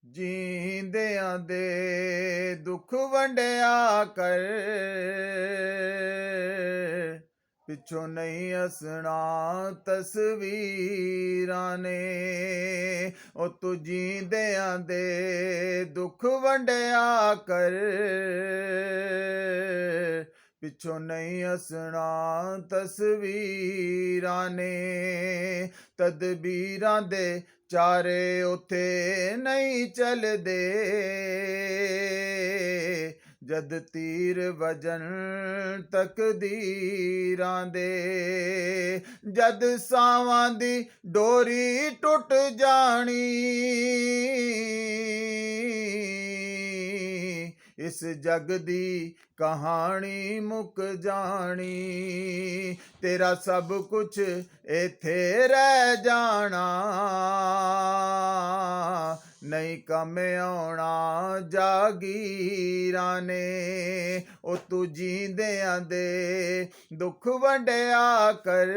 ਜੀਂਦਿਆਂ ਦੇ ਦੁੱਖ ਵੰਡਿਆ ਕਰ, ਪਿੱਛੋਂ ਨਹੀਂ ਹੱਸਣਾ ਤਸਵੀਰਾਂ ਨੇ। ਉਹ ਤੂੰ ਜੀਂਦਿਆਂ ਦੇ ਦੁੱਖ ਵੰਡਿਆ ਕਰ, ਪਿੱਛੋਂ ਨਹੀਂ ਹੱਸਣਾ ਤਸਵੀਰਾਂ ਨੇ। ਤਦਬੀਰਾਂ ਦੇ ਚਾਰੇ ਉੱਥੇ ਨਹੀਂ ਚੱਲਦੇ, ਜਦ ਤੀਰ ਵਜਨ ਤਕਦੀਰਾਂ ਦੇ। ਜਦ ਸਾਵਾਂ ਦੀ ਡੋਰੀ ਟੁੱਟ ਜਾਣੀ, ਇਸ ਜਗ ਦੀ ਕਹਾਣੀ ਮੁੱਕ ਜਾਣੀ। ਤੇਰਾ ਸਭ ਕੁਛ ਇੱਥੇ ਰਹਿ ਜਾਣਾ, ਨਹੀਂ ਕੰਮ ਆਉਣਾ ਜਾਗੀਰਾਂ ਨੇ। ਉਹ ਤੂੰ ਜੀਂਦਿਆਂ ਦੇ ਦੁੱਖ ਵੰਡਿਆ ਕਰ,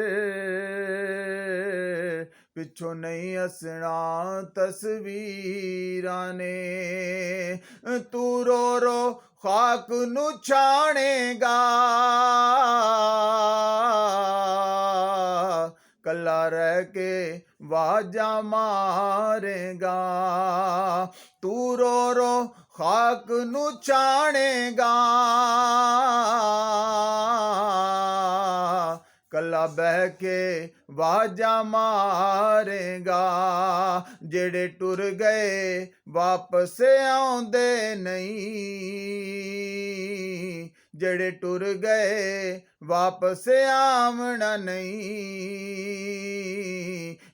ਪਿੱਛੋਂ ਨਹੀਂ ਹੱਸਣਾ ਤਸਵੀਰਾਂ ਨੇ। ਤੂੰ ਰੋ ਰੋ ਖਾਕ ਨੂੰ ਛਾਣੇਗਾ, ਕੱਲਾ ਰਹਿ ਕੇ ਵਾਜਾਂ ਮਾਰੇਗਾ। ਤੂੰ ਰੋ ਰੋ ਖਾਕ ਨੂੰ ਛਾਣੇਗਾ, ਕੱਲਾ ਬਹਿ ਕੇ ਵਾਜਾਂ ਮਾਰੇਗਾ। ਜਿਹੜੇ ਟੁਰ ਗਏ ਵਾਪਸ ਆਉਂਦੇ ਨਹੀਂ, ਜਿਹੜੇ ਟੁਰ ਗਏ ਵਾਪਸ ਆਵਣਾ ਨਹੀਂ।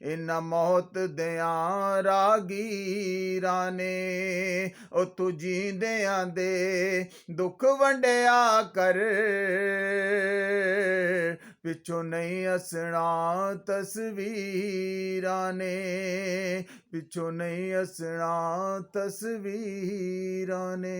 ਇਨ੍ਹਾਂ ਮੌਤ ਦਿਆਂ ਰਾਗੀਰਾਂ ਨੇ। ਉਹ ਤੂੰ ਜੀਂਦਿਆਂ ਦੇ ਦੁੱਖ ਵੰਡਿਆ ਕਰ, ਪਿੱਛੋਂ ਨਹੀਂ ਹੱਸਣਾ ਤਸਵੀਰਾਂ ਨੇ। ਪਿੱਛੋਂ ਨਹੀਂ ਹੱਸਣਾ ਤਸਵੀਰਾਂ ਨੇ।